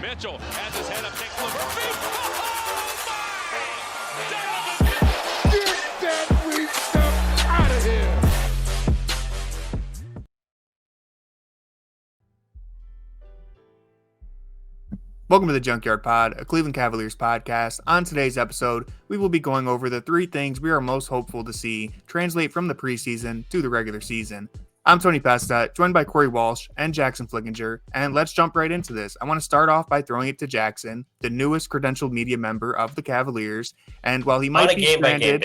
Mitchell has his head up, takes the feet. Oh, my! Donovan! Get that weak stuff out of here! Welcome to the Junkyard Pod, a Cleveland Cavaliers podcast. On today's episode, we will be going over the three things we are most hopeful to see translate from the preseason to the regular season. I'm Tony Pesta, joined by Corey Walsh and Jackson Flickinger, and let's jump right into this. I want to start off by throwing it to Jackson, the newest credentialed media member of the Cavaliers, and while he might be stranded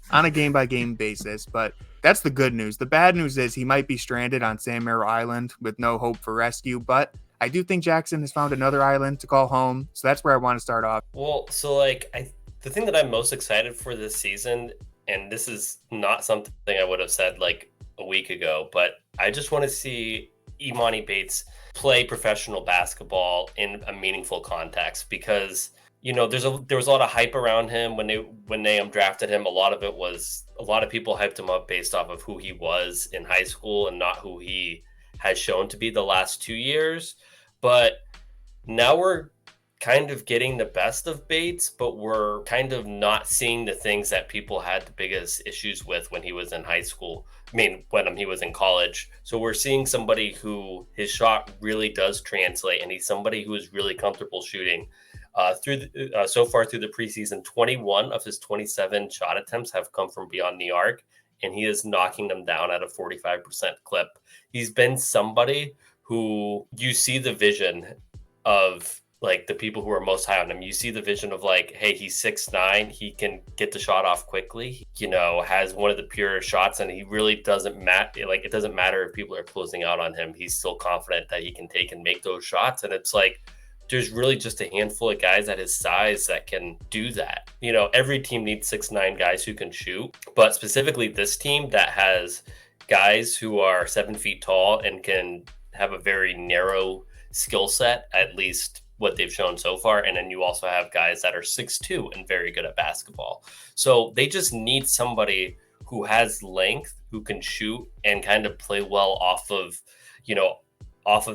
on a game-by-game basis, but that's the good news. The bad news is he might be stranded on Sam Merrill Island with no hope for rescue, but I do think Jackson has found another island to call home, so that's where I want to start off. Well, so the thing that I'm most excited for this season, and this is not something I would have said like a week ago, but I just want to see Emoni Bates play professional basketball in a meaningful context, because there was a lot of hype around him when they drafted him. A lot of people hyped him up based off of who he was in high school and not who he has shown to be the last 2 years. But now we're kind of getting the best of Bates, but we're kind of not seeing the things that people had the biggest issues with when he was in high school. I mean, when he was in college. So we're seeing somebody who his shot really does translate, and he's somebody who is really comfortable shooting. So far through the preseason, 21 of his 27 shot attempts have come from beyond the arc, and he is knocking them down at a 45% clip. He's been somebody who you see the vision of, like, the people who are most high on him. You see the vision of, like, hey, he's 6'9", he can get the shot off quickly, has one of the purest shots, and he really doesn't matter. Like, it doesn't matter if people are closing out on him. He's still confident that he can take and make those shots. And it's like, there's really just a handful of guys at his size that can do that. Every team needs 6'9" guys who can shoot, but specifically this team that has guys who are 7 feet tall and can have a very narrow skill set, at least what they've shown so far. And then you also have guys that are 6'2" and very good at basketball. So they just need somebody who has length, who can shoot and kind of play well off of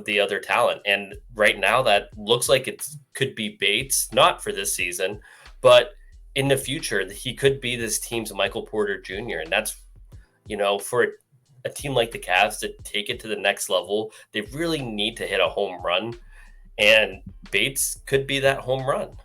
the other talent. And right now that looks like it could be Bates, not for this season, but in the future, he could be this team's Michael Porter Jr. And that's, for a team like the Cavs to take it to the next level, they really need to hit a home run, and Bates could be that home run.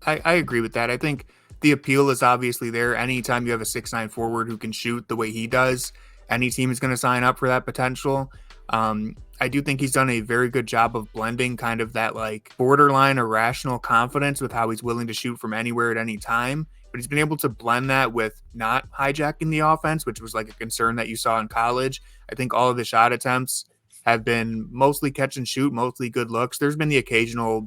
I agree with that. I think the appeal is obviously there. Anytime you have a 6'9" forward who can shoot the way he does, any team is going to sign up for that potential. I do think he's done a very good job of blending kind of that like borderline irrational confidence with how he's willing to shoot from anywhere at any time. But he's been able to blend that with not hijacking the offense, which was like a concern that you saw in college. I think all of the shot attempts have been mostly catch and shoot, mostly good looks. There's been the occasional,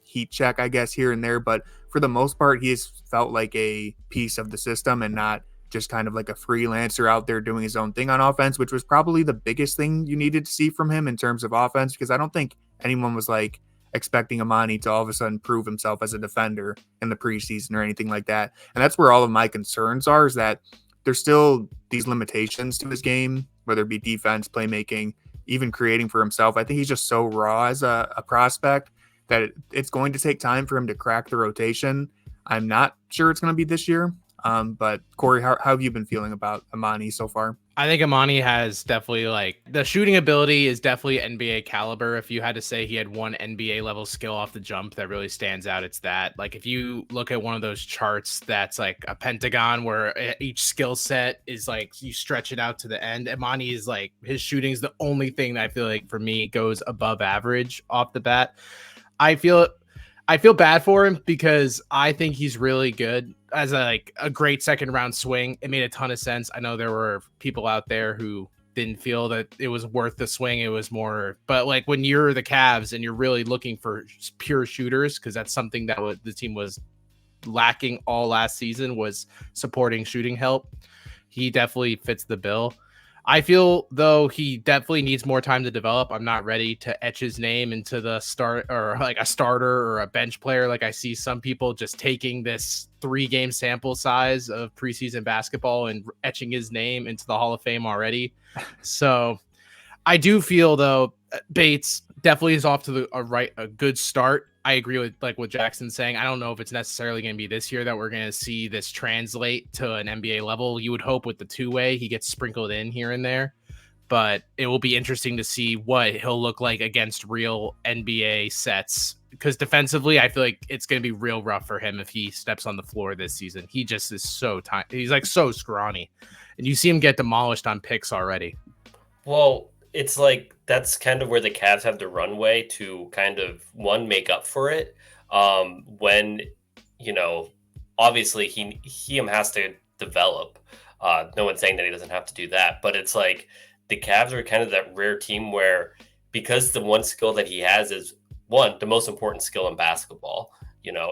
heat check, I guess, here and there. But for the most part, he has felt like a piece of the system and not just kind of like a freelancer out there doing his own thing on offense, which was probably the biggest thing you needed to see from him in terms of offense, because I don't think anyone was like expecting Emoni to all of a sudden prove himself as a defender in the preseason or anything like that. And that's where all of my concerns are, is that there's still these limitations to his game, whether it be defense, playmaking, even creating for himself. I think he's just so raw as a prospect that it's going to take time for him to crack the rotation. I'm not sure it's going to be this year. But Corey, how have you been feeling about Emoni so far? I think Emoni has definitely, like, the shooting ability is definitely NBA caliber. If you had to say he had one NBA level skill off the jump that really stands out, it's that. Like, if you look at one of those charts that's like a pentagon where each skill set is like you stretch it out to the end, Emoni is like, his shooting is the only thing that I feel like for me goes above average off the bat. I feel bad for him because I think he's really good as a great second round swing. It made a ton of sense. I know there were people out there who didn't feel that it was worth the swing. It was more, but like when you're the Cavs and you're really looking for pure shooters, because that's something that the team was lacking all last season, was supporting shooting help. He definitely fits the bill. I feel, though, he definitely needs more time to develop. I'm not ready to etch his name into the start or like a starter or a bench player. Like I see some people just taking this 3-game sample size of preseason basketball and etching his name into the Hall of Fame already. So I do feel, though, Bates definitely is off to a good start. I agree with like what Jackson's saying. I don't know if it's necessarily going to be this year that we're going to see this translate to an NBA level. You would hope with the two-way he gets sprinkled in here and there, but it will be interesting to see what he'll look like against real NBA sets. Because defensively, I feel like it's going to be real rough for him if he steps on the floor this season. He just is so tiny. He's like so scrawny, and you see him get demolished on picks already. Well, it's like that's kind of where the Cavs have the runway to kind of make up for it. When obviously he has to develop. No one's saying that he doesn't have to do that, but it's like the Cavs are kind of that rare team where because the one skill that he has is the most important skill in basketball.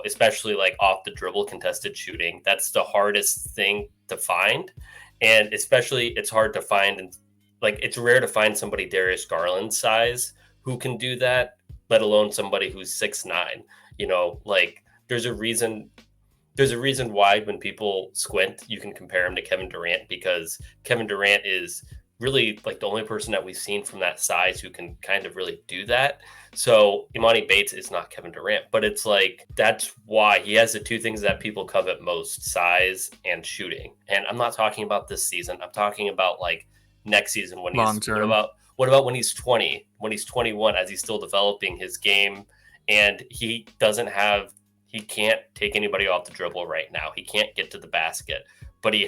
Especially like off the dribble contested shooting. That's the hardest thing to find, and especially it's hard to find and. Like it's rare to find somebody Darius Garland size who can do that, let alone somebody who's 6'9". Like there's a reason why when people squint, you can compare him to Kevin Durant because Kevin Durant is really like the only person that we've seen from that size who can kind of really do that. So Emoni Bates is not Kevin Durant, but it's like that's why he has the two things that people covet most: size and shooting. And I'm not talking about this season. I'm talking about like next season when long he's term. What about when he's 20, when he's 21, as he's still developing his game and he can't take anybody off the dribble right now. He can't get to the basket, but he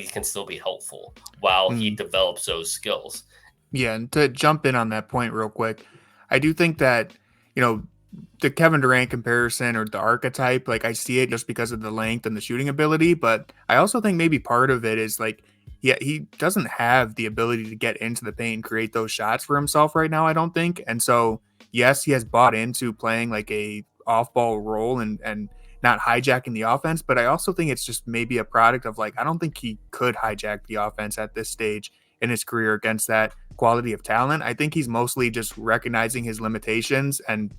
can still be helpful while he develops those skills. Yeah, and to jump in on that point real quick, I do think that, the Kevin Durant comparison or the archetype, like I see it just because of the length and the shooting ability, but I also think maybe part of it is like, yeah, he doesn't have the ability to get into the paint and create those shots for himself right now, I don't think. And so, yes, he has bought into playing like a off-ball role and not hijacking the offense, but I also think it's just maybe a product of like, I don't think he could hijack the offense at this stage in his career against that quality of talent. I think he's mostly just recognizing his limitations and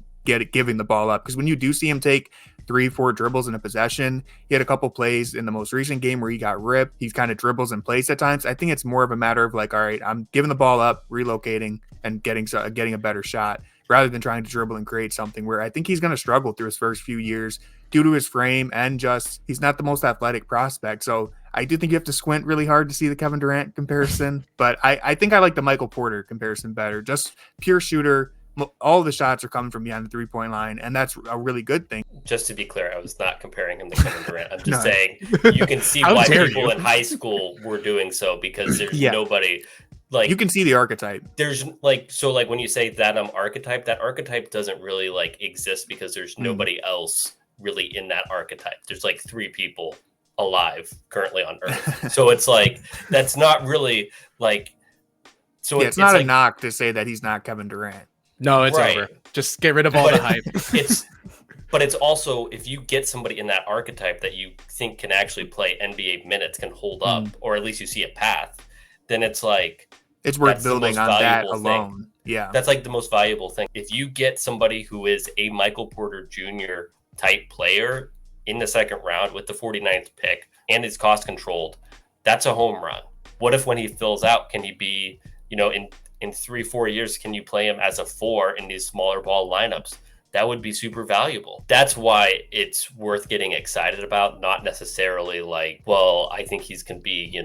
giving the ball up. Because when you do see him take 3-4 dribbles in a possession, he had a couple plays in the most recent game where he got ripped. He's kind of dribbles in place at times. I think it's more of a matter of like, all right, I'm giving the ball up, relocating, and getting a better shot rather than trying to dribble and create something where I think he's going to struggle through his first few years due to his frame and just he's not the most athletic prospect. So I do think you have to squint really hard to see the Kevin Durant comparison, but I think I like the Michael Porter comparison better. Just pure shooter. All the shots are coming from behind the 3-point line, and that's a really good thing. Just to be clear, I was not comparing him to Kevin Durant. I'm just saying you can see why people in high school were doing so because there's nobody like you can see the archetype. There's like when you say that archetype, that archetype doesn't really like exist because there's nobody else really in that archetype. There's like 3 people alive currently on Earth, so it's like that's not really like. So it's not a knock to say that he's not Kevin Durant. No, it's over. Just get rid of all the hype. But it's also if you get somebody in that archetype that you think can actually play NBA minutes, can hold up, or at least you see a path, then it's like it's worth building on that alone. Thing. Yeah, that's like the most valuable thing. If you get somebody who is a Michael Porter Jr. type player in the second round with the 49th pick and is cost controlled, that's a home run. What if when he fills out, can he be, in 3-4 years, can you play him as a 4 in these smaller ball lineups? That would be super valuable. That's why it's worth getting excited about, not necessarily like, well, I think he's going to be,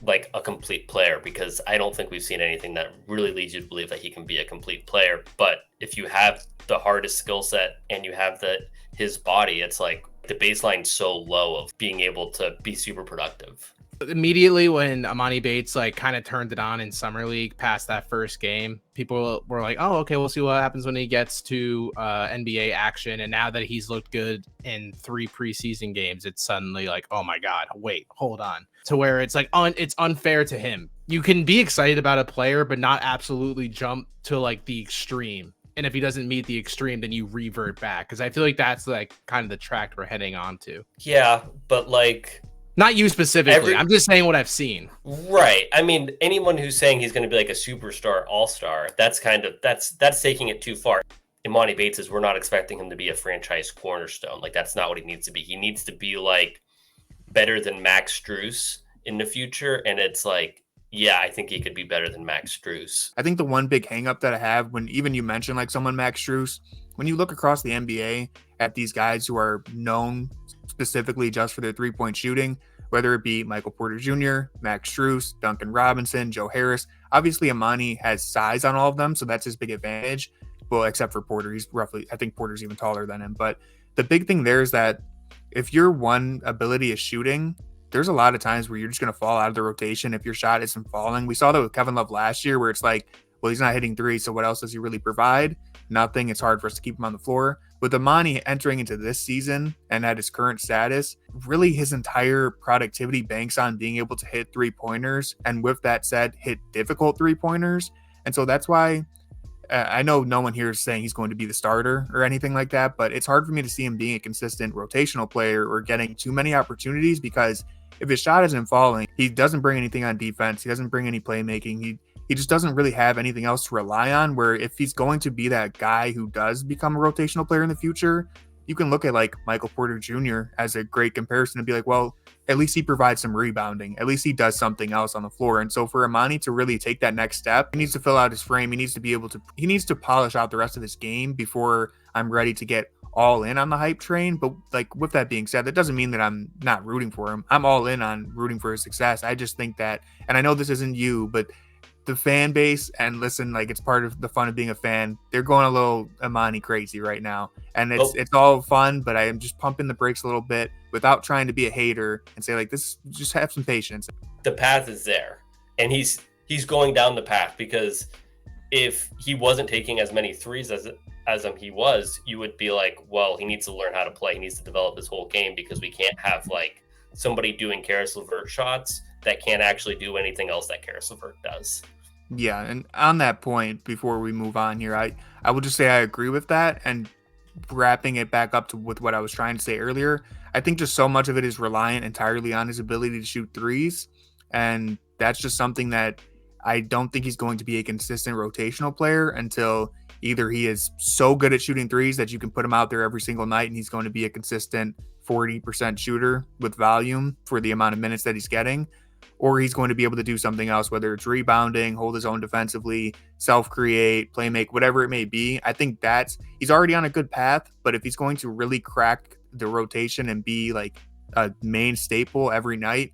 like a complete player, because I don't think we've seen anything that really leads you to believe that he can be a complete player. But if you have the hardest skill set and you have his body, it's like the baseline's so low of being able to be super productive. Immediately when Emoni Bates like kind of turned it on in summer league past that first game, people were like, oh, okay, we'll see what happens when he gets to NBA action. And now that he's looked good in 3 preseason games, it's suddenly like, oh my God, wait, hold on. To where it's like, it's unfair to him. You can be excited about a player, but not absolutely jump to like the extreme. And if he doesn't meet the extreme, then you revert back. Cause I feel like that's like kind of the track we're heading on to. Yeah, but like, not you specifically. I'm just saying what I've seen. Right. I mean, anyone who's saying he's going to be like a superstar, all-star, that's taking it too far. Emoni Bates is, we're not expecting him to be a franchise cornerstone. Like, that's not what he needs to be. He needs to be like better than Max Strus in the future. And it's like, yeah, I think he could be better than Max Strus. I think the one big hang up that I have when even you mention like someone Max Strus, when you look across the NBA at these guys who are known specifically just for their 3-point shooting, whether it be Michael Porter Jr., Max Strus, Duncan Robinson, Joe Harris, obviously Emoni has size on all of them, so that's his big advantage. Well, except for Porter, he's roughly, I think Porter's even taller than him. But the big thing there is that if your one ability is shooting, there's a lot of times where you're just going to fall out of the rotation if your shot isn't falling. We saw that with Kevin Love last year, where it's like, well, he's not hitting threes, so what else does he really provide? Nothing. It's hard for us to keep him on the floor. With Emoni entering into this season and at his current status, really his entire productivity banks on being able to hit 3-pointers, and with that said, hit difficult 3-pointers. And so that's why I know no one here is saying he's going to be the starter or anything like that, but it's hard for me to see him being a consistent rotational player or getting too many opportunities, because if his shot isn't falling, he doesn't bring anything on defense. He doesn't bring any playmaking. He just doesn't really have anything else to rely on, where if he's going to be that guy who does become a rotational player in the future, you can look at like Michael Porter Jr. as a great comparison and be like, well, at least he provides some rebounding. At least he does something else on the floor. And so for Emoni to really take that next step, he needs to fill out his frame. He needs to polish out the rest of his game before I'm ready to get all in on the hype train. But like, with that being said, that doesn't mean that I'm not rooting for him. I'm all in on rooting for his success. I just think that, and I know this isn't you, but the fan base, and listen, like, it's part of the fun of being a fan, they're going a little Emoni crazy right now, and it's all fun, but I am just pumping the brakes a little bit without trying to be a hater and say like, this, just have some patience. The path is there, and he's going down the path, because if he wasn't taking as many threes as he was, you would be like, well, he needs to learn how to play. He needs to develop his whole game, because we can't have like somebody doing Karis LeVert shots that can't actually do anything else that Karis LeVert does. Yeah, and on that point, before we move on here, I will just say I agree with that, and wrapping it back up with what I was trying to say earlier, I think just so much of it is reliant entirely on his ability to shoot threes, and that's just something that I don't think he's going to be a consistent rotational player until either he is so good at shooting threes that you can put him out there every single night and he's going to be a consistent 40% shooter with volume for the amount of minutes that he's getting, or he's going to be able to do something else, whether it's rebounding, hold his own defensively, self-create, play make, whatever it may be. I think he's already on a good path, but if he's going to really crack the rotation and be like a main staple every night,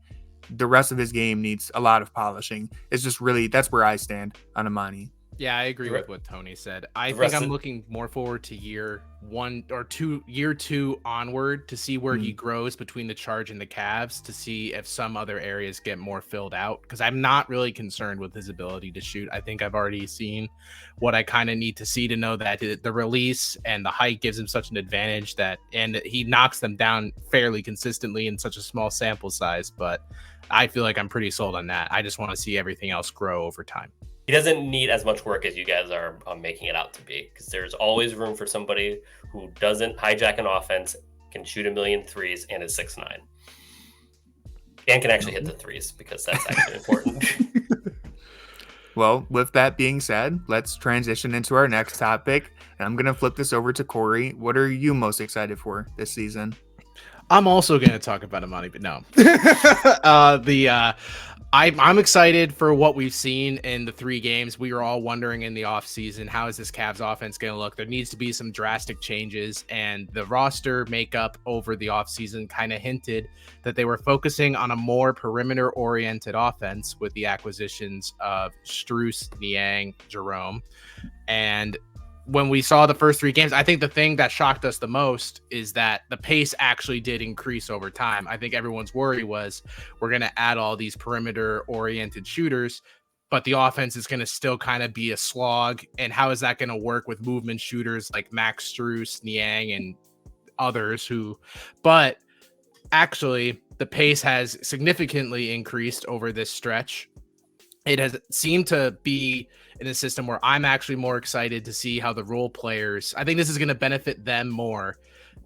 the rest of his game needs a lot of polishing. It's just really, that's where I stand on Emoni. Yeah, I agree with what Tony said. I think I'm looking more forward to year 2 onward to see where he grows between the Charge and the Cavs, to see if some other areas get more filled out, because I'm not really concerned with his ability to shoot. I think I've already seen what I kind of need to see to know that the release and the height gives him such an advantage, and he knocks them down fairly consistently in such a small sample size. But I feel like I'm pretty sold on that. I just want to see everything else grow over time. He doesn't need as much work as you guys are making it out to be, because there's always room for somebody who doesn't hijack an offense, can shoot a million threes, and is 6'9", and can actually hit the threes, because that's actually important. Well, with that being said, let's transition into our next topic, and I'm going to flip this over to Corey. What are you most excited for this season? I'm also going to talk about Emoni, but no. I'm excited for what we've seen in the 3 games. We were all wondering in the offseason, how is this Cavs offense going to look? There needs to be some drastic changes, and the roster makeup over the offseason kind of hinted that they were focusing on a more perimeter-oriented offense with the acquisitions of Strus, Niang, Jerome. And when we saw the first 3 games, I think the thing that shocked us the most is that the pace actually did increase over time. I think everyone's worry was, we're going to add all these perimeter-oriented shooters, but the offense is going to still kind of be a slog. And how is that going to work with movement shooters like Max Strus, Niang, and others but actually the pace has significantly increased over this stretch. It has seemed to be in a system where I'm actually more excited to see how the role players, I think this is going to benefit them more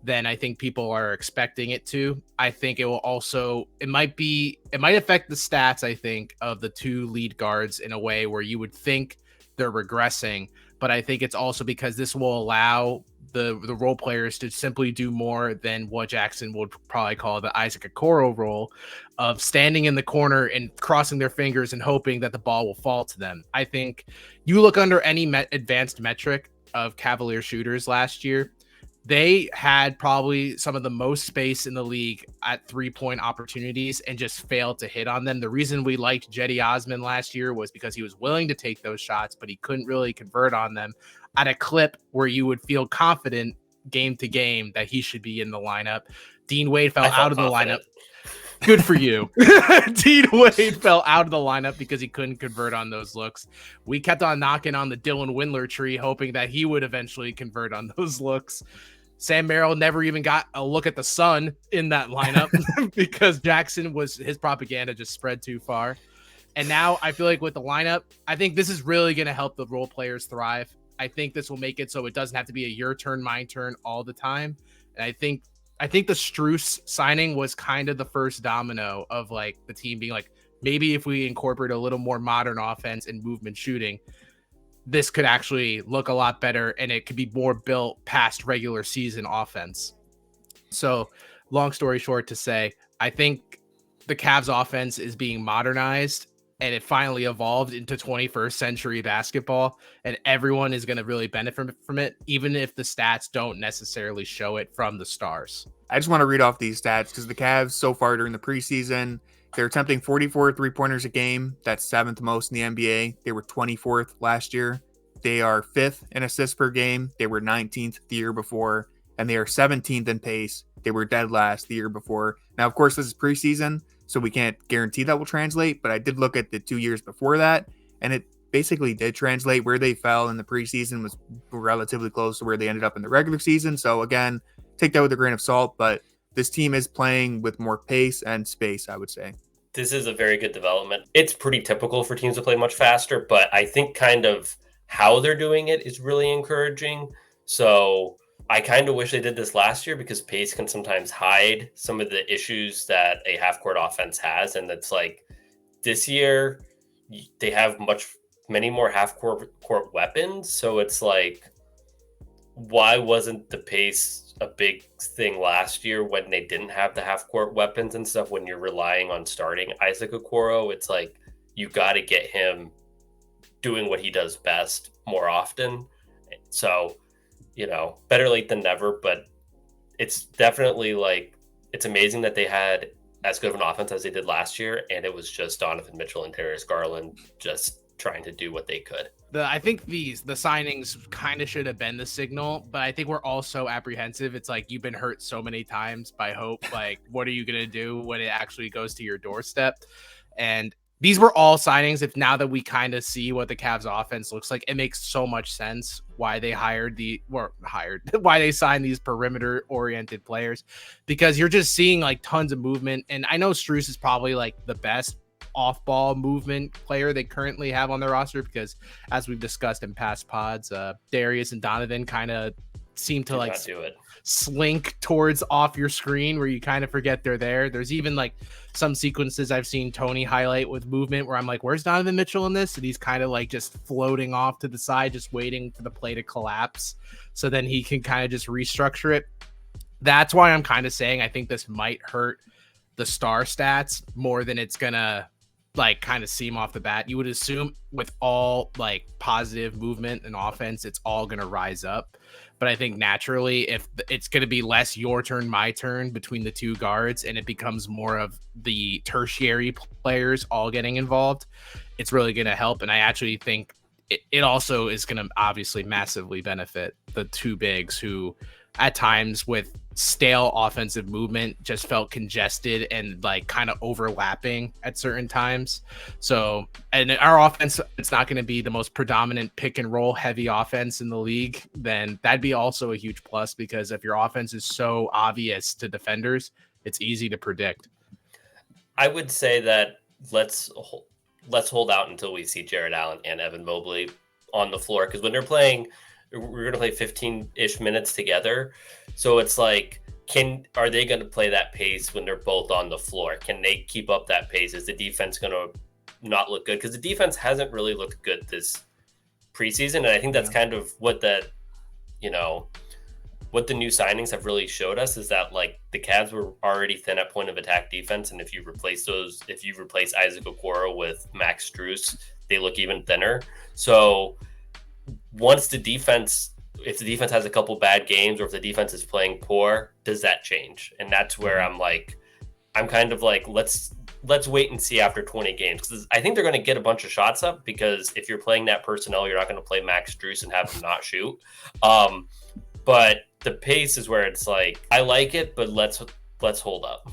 than I think people are expecting it to. I think it will also, it might affect the stats, I think, of the 2 lead guards in a way where you would think they're regressing, but I think it's also because this will allow the role players to simply do more than what Jackson would probably call the Isaac Okoro role of standing in the corner and crossing their fingers and hoping that the ball will fall to them. I think you look under any advanced metric, of Cavalier shooters last year, they had probably some of the most space in the league at 3-point opportunities and just failed to hit on them. The reason we liked Jetty Osman last year was because he was willing to take those shots, but he couldn't really convert on them at a clip where you would feel confident game to game that he should be in the lineup. Dean Wade fell out of the lineup. Good for you. Dean Wade fell out of the lineup because he couldn't convert on those looks. We kept on knocking on the Dylan Windler tree, hoping that he would eventually convert on those looks. Sam Merrill never even got a look at the sun in that lineup because his propaganda just spread too far. And now I feel like with the lineup, I think this is really going to help the role players thrive. I think this will make it so it doesn't have to be a your turn, my turn all the time. And I think the Strus signing was kind of the first domino of like the team being like, maybe if we incorporate a little more modern offense and movement shooting, this could actually look a lot better and it could be more built past regular season offense. So long story short to say, I think the Cavs offense is being modernized and it finally evolved into 21st century basketball, and everyone is going to really benefit from it, even if the stats don't necessarily show it from the stars. I just want to read off these stats because the Cavs so far during the preseason, they're attempting 44 3-pointers a game. That's 7th most in the NBA. They were 24th last year. They are 5th in assists per game. They were 19th the year before, and they are 17th in pace. They were dead last the year before. Now, of course, this is preseason, so we can't guarantee that will translate, but I did look at the 2 years before that, and it basically did translate. Where they fell in the preseason was relatively close to where they ended up in the regular season. So again, take that with a grain of salt, but this team is playing with more pace and space, I would say. This is a very good development. It's pretty typical for teams to play much faster, but I think kind of how they're doing it is really encouraging. So I kind of wish they did this last year because pace can sometimes hide some of the issues that a half-court offense has. And it's like this year they have many more half-court weapons. So it's like, why wasn't the pace a big thing last year when they didn't have the half-court weapons and stuff? When you're relying on starting Isaac Okoro, it's like you got to get him doing what he does best more often. So, better late than never, but it's definitely like, it's amazing that they had as good of an offense as they did last year. And it was just Donovan Mitchell and Darius Garland just trying to do what they could. I think the signings kind of should have been the signal, but I think we're also apprehensive. It's like, you've been hurt so many times by hope. Like, what are you going to do when it actually goes to your doorstep? And these were all signings. If now that we kind of see what the Cavs offense looks like, it makes so much sense why they why they signed these perimeter oriented players, because you're just seeing like tons of movement. And I know Strus is probably like the best off-ball movement player they currently have on their roster, because as we've discussed in past pods, Darius and Donovan kind of seem to like do it. Slink towards off your screen where you kind of forget they're there. There's even like some sequences I've seen Tony highlight with movement where I'm like, where's Donovan Mitchell in this? And he's kind of like just floating off to the side, just waiting for the play to collapse, so then he can kind of just restructure it. That's why I'm kind of saying I think this might hurt the star stats more than it's gonna like kind of seem off the bat. You would assume with all like positive movement and offense, it's all gonna rise up. But I think naturally, if it's going to be less your turn, my turn between the two guards, and it becomes more of the tertiary players all getting involved, it's really going to help. And I actually think it also is going to obviously massively benefit the two bigs who at times with stale offensive movement just felt congested and like kind of overlapping at certain times. So, and our offense, it's not going to be the most predominant pick and roll heavy offense in the league, then that'd be also a huge plus, because if your offense is so obvious to defenders, it's easy to predict. I would say that let's hold out until we see Jarrett Allen and Evan Mobley on the floor, because when they're playing, we're going to play 15-ish minutes together. So it's like, are they going to play that pace when they're both on the floor? Can they keep up that pace? Is the defense going to not look good? Because the defense hasn't really looked good this preseason. And I think that's kind of what the new signings have really showed us, is that like the Cavs were already thin at point of attack defense. And if you replace Isaac Okoro with Max Strus, they look even thinner. So once the defense if the defense has a couple bad games or if the defense is playing poor, does that change? And that's where I'm kind of like, let's wait and see after 20 games. Because I think they're going to get a bunch of shots up, because if you're playing that personnel, you're not going to play Max Strus and have him not shoot. But the pace is where it's like, I like it, but let's hold up.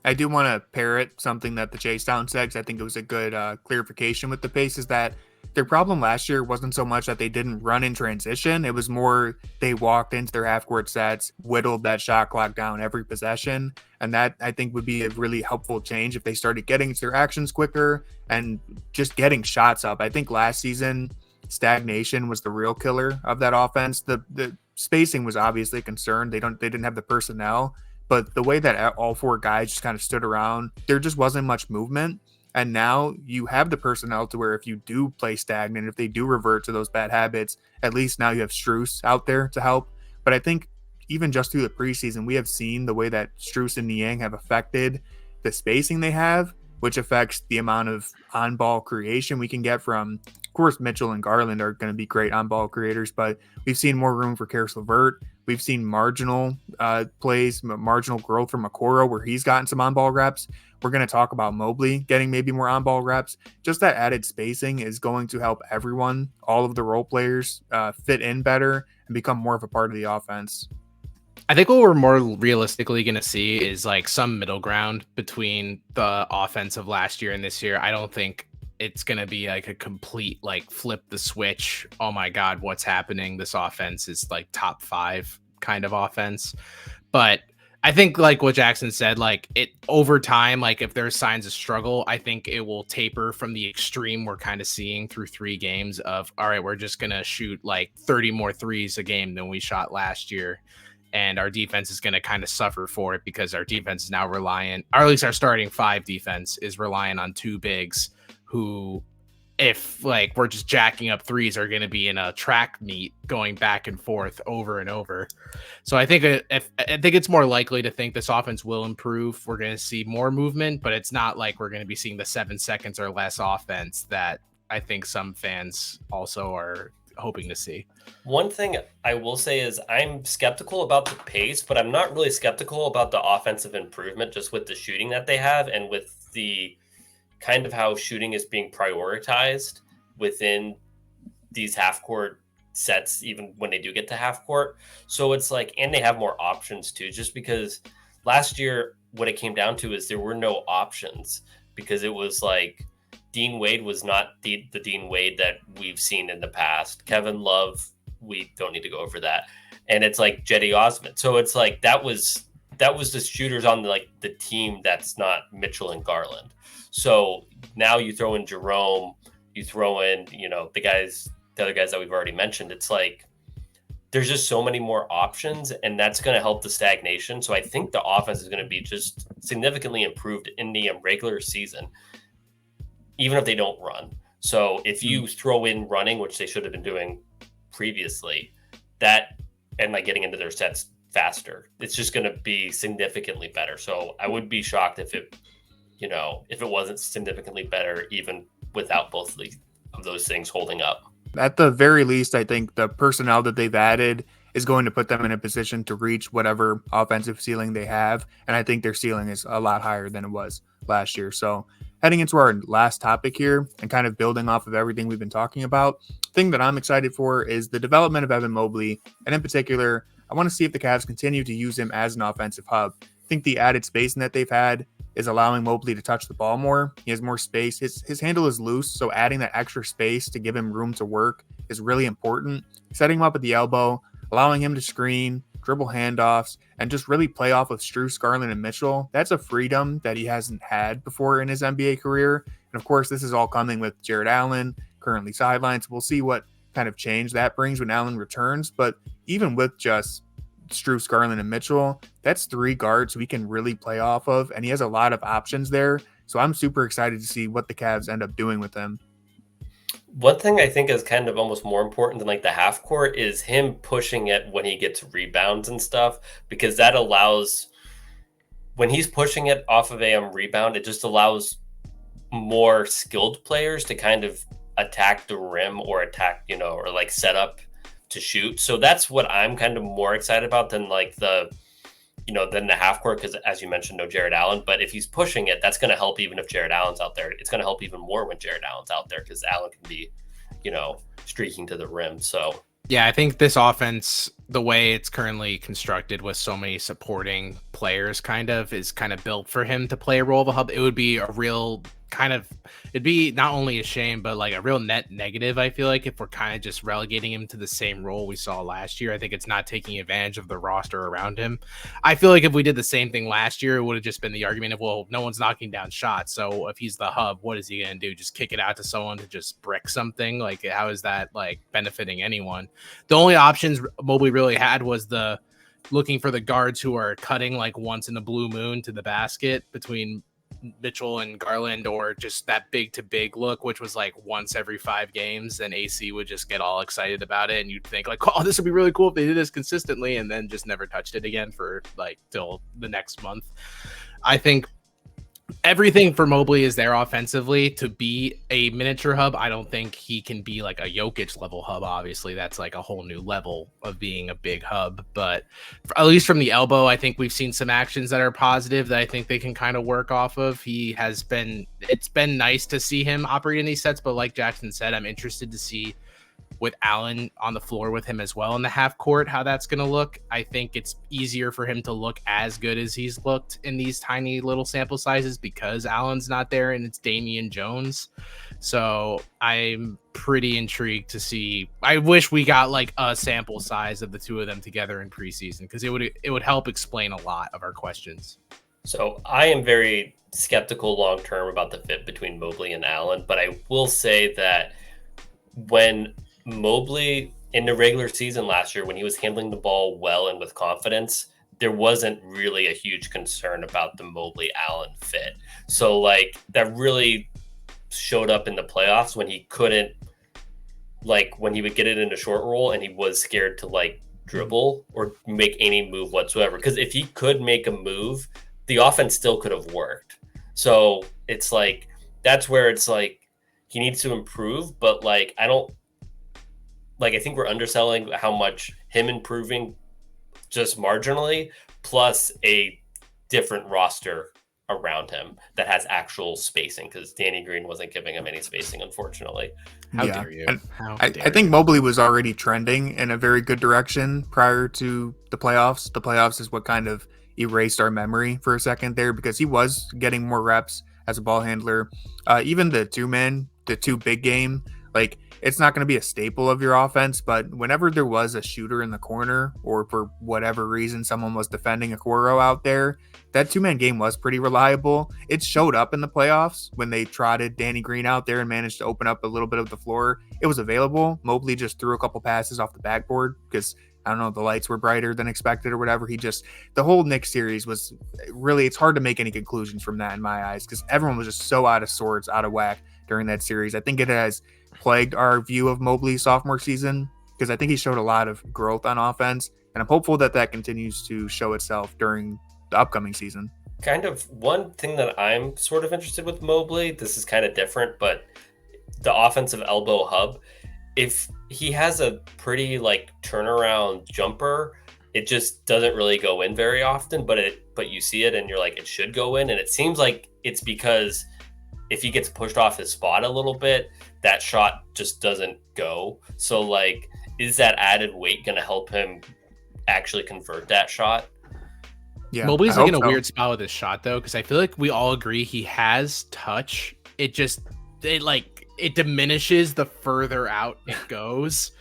I do want to parrot something that the Chasedown said, 'cause I think it was a good clarification with the pace, is that their problem last year wasn't so much that they didn't run in transition. It was more they walked into their half-court sets, whittled that shot clock down every possession. And that, I think, would be a really helpful change if they started getting to their actions quicker and just getting shots up. I think last season, stagnation was the real killer of that offense. The spacing was obviously a concern. They didn't have the personnel. But the way that all four guys just kind of stood around, there just wasn't much movement. And now you have the personnel to where if you do play stagnant, if they do revert to those bad habits, at least now you have Strus out there to help. But I think even just through the preseason, we have seen the way that Strus and Niang have affected the spacing they have, which affects the amount of on-ball creation we can get from, of course, Mitchell and Garland are going to be great on-ball creators, but we've seen more room for Caris LeVert. We've seen marginal plays, marginal growth from Okoro, where he's gotten some on-ball reps. We're going to talk about Mobley getting maybe more on-ball reps. Just that added spacing is going to help everyone, all of the role players, fit in better and become more of a part of the offense. I think what we're more realistically going to see is like some middle ground between the offense of last year and this year. I don't think it's going to be like a complete, like, flip the switch. Oh my God, what's happening? This offense is like top 5 kind of offense. But I think, like what Jackson said, like, it over time, like if there's signs of struggle, I think it will taper from the extreme we're kind of seeing through 3 games of, all right, we're just going to shoot like 30 more threes a game than we shot last year. And our defense is going to kind of suffer for it, because our defense is now reliant, or at least our starting 5 defense is reliant on 2 bigs who, if like we're just jacking up threes, are going to be in a track meet going back and forth over and over. So I think it's more likely to think this offense will improve. We're going to see more movement, but it's not like we're going to be seeing the 7 seconds or less offense that I think some fans also are hoping to see. One thing I will say is I'm skeptical about the pace, but I'm not really skeptical about the offensive improvement, just with the shooting that they have and with the kind of how shooting is being prioritized within these half-court sets, even when they do get to half-court. So it's like, and they have more options too, just because last year what it came down to is there were no options, because it was like Dean Wade was not the Dean Wade that we've seen in the past. Kevin Love, we don't need to go over that. And it's like Jetty Osman. So it's like that was the shooters on the team that's not Mitchell and Garland. So now you throw in Jerome, you throw in, the other guys that we've already mentioned. It's like there's just so many more options, and that's going to help the stagnation. So I think the offense is going to be just significantly improved in the regular season, even if they don't run. So if you throw in running, which they should have been doing previously, that and like getting into their sets faster, it's just going to be significantly better. So I would be shocked if it wasn't significantly better, even without both of those things holding up. At the very least, I think the personnel that they've added is going to put them in a position to reach whatever offensive ceiling they have. And I think their ceiling is a lot higher than it was last year. So heading into our last topic here and kind of building off of everything we've been talking about, the thing that I'm excited for is the development of Evan Mobley. And in particular, I want to see if the Cavs continue to use him as an offensive hub. I think the added spacing that they've had is allowing Mobley to touch the ball more. He has more space. His handle is loose, so adding that extra space to give him room to work is really important. Setting him up at the elbow, allowing him to screen, dribble handoffs, and just really play off of Strus, Garland, and Mitchell. That's a freedom that he hasn't had before in his NBA career. And of course, this is all coming with Jarrett Allen, currently sidelined. So we'll see what kind of change that brings when Allen returns. But even with just Strus, Garland, and Mitchell, that's 3 guards we can really play off of, and he has a lot of options there. So I'm super excited to see what the Cavs end up doing with him. One thing I think is kind of almost more important than like the half court is him pushing it when he gets rebounds and stuff, because that allows, when he's pushing it off of a rebound, it just allows more skilled players to kind of attack the rim or attack, or like set up to shoot. So that's what I'm kind of more excited about than like than the half court, because as you mentioned, no Jarrett Allen. But if he's pushing it, that's going to help even if Jarrett Allen's out there. It's going to help even more when Jarrett Allen's out there because Allen can be, streaking to the rim. So yeah, I think this offense, the way it's currently constructed with so many supporting players is kind of built for him to play a role of a hub. It would be a real it'd be not only a shame, but like a real net negative, I feel like, if we're kind of just relegating him to the same role we saw last year. I think it's not taking advantage of the roster around him. I feel like if we did the same thing last year, it would have just been the argument of, well, no one's knocking down shots. So if he's the hub, what is he going to do? Just kick it out to someone to just brick something? Like, how is that like benefiting anyone? The only options Mobley really had was the looking for the guards who are cutting like once in a blue moon to the basket between Mitchell and Garland, or just that big to big look, which was like once every 5 games. Then AC would just get all excited about it, and you'd think like, oh, this would be really cool if they did this consistently, and then just never touched it again for like till the next month. I think everything for Mobley is there offensively to be a miniature hub. I don't think he can be like a Jokic level hub. Obviously, that's like a whole new level of being a big hub. But at least from the elbow, I think we've seen some actions that are positive that I think they can kind of work off of. It's been nice to see him operate in these sets. But like Jackson said, I'm interested to see with Allen on the floor with him as well in the half court, how that's going to look. I think it's easier for him to look as good as he's looked in these tiny little sample sizes because Allen's not there and it's Damian Jones. So I'm pretty intrigued to see. I wish we got like a sample size of the two of them together in preseason because it would help explain a lot of our questions. So I am very skeptical long term about the fit between Mobley and Allen, but I will say that when Mobley in the regular season last year, when he was handling the ball well and with confidence, there wasn't really a huge concern about the Mobley Allen fit. So like that really showed up in the playoffs when he couldn't, like when he would get it in a short roll and he was scared to like dribble or make any move whatsoever. Because if he could make a move, the offense still could have worked. So it's like, that's where it's like he needs to improve, but like I think we're underselling how much him improving just marginally plus a different roster around him that has actual spacing because Danny Green wasn't giving him any spacing, unfortunately. How dare you? I think Mobley was already trending in a very good direction prior to the playoffs. The playoffs is what kind of erased our memory for a second there because he was getting more reps as a ball handler. Even the two big game, like it's not going to be a staple of your offense, but whenever there was a shooter in the corner or for whatever reason someone was defending Okoro out there, that 2-man game was pretty reliable. It showed up in the playoffs when they trotted Danny Green out there and managed to open up a little bit of the floor. It was available. Mobley just threw a couple passes off the backboard because I don't know, the lights were brighter than expected or whatever. The whole Knicks series was really, it's hard to make any conclusions from that in my eyes because everyone was just so out of sorts, out of whack during that series. I think it has plagued our view of Mobley's sophomore season because I think he showed a lot of growth on offense, and I'm hopeful that continues to show itself during the upcoming season. Kind of one thing that I'm sort of interested with Mobley, this is kind of different, but the offensive elbow hub, if he has a pretty like turnaround jumper, it just doesn't really go in very often, but you see it and you're like, it should go in. And it seems like it's because if he gets pushed off his spot a little bit, that shot just doesn't go. So like, is that added weight going to help him actually convert that shot? Yeah, Mobley's like in a weird spot with his shot though, because I feel like we all agree he has touch. It diminishes the further out it goes.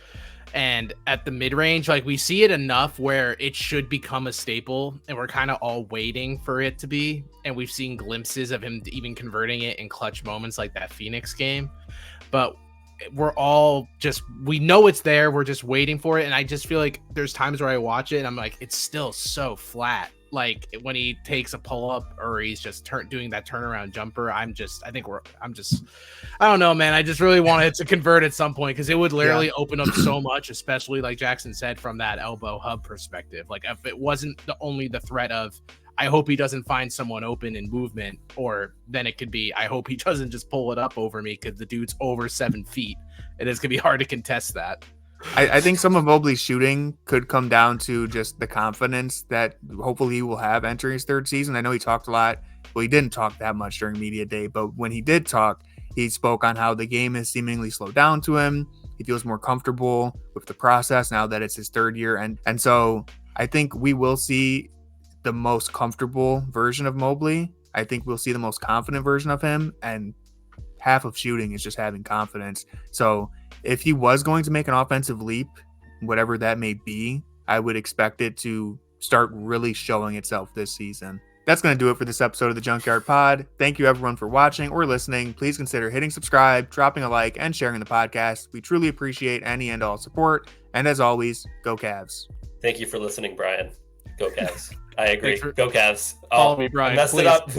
And at the mid-range, like we see it enough where it should become a staple and we're kind of all waiting for it to be. And we've seen glimpses of him even converting it in clutch moments like that Phoenix game. But we're all we know it's there. We're just waiting for it. And I just feel like there's times where I watch it and I'm like, it's still so flat. Like when he takes a pull up or he's just doing that turnaround jumper, I don't know, man. I just really wanted it to convert at some point because it would literally open up so much, especially like Jackson said, from that elbow hub perspective. Like if it wasn't only the threat of, I hope he doesn't find someone open in movement, or then it could be, I hope he doesn't just pull it up over me because the dude's over 7 feet and it's going to be hard to contest that. I think some of Mobley's shooting could come down to just the confidence that hopefully he will have entering his third season. I know he talked a lot. Well, he didn't talk that much during media day, but when he did talk, he spoke on how the game has seemingly slowed down to him. He feels more comfortable with the process now that it's his third year. And so I think we will see the most comfortable version of Mobley. I think we'll see the most confident version of him. And half of shooting is just having confidence. So if he was going to make an offensive leap, whatever that may be, I would expect it to start really showing itself this season. That's going to do it for this episode of the Junkyard Pod. Thank you everyone for watching or listening. Please consider hitting subscribe, dropping a like, and sharing the podcast. We truly appreciate any and all support. And as always, go Cavs. Thank you for listening, Brian. Go Cavs. I agree. Go Cavs. Follow me, Brian. I messed please. it up.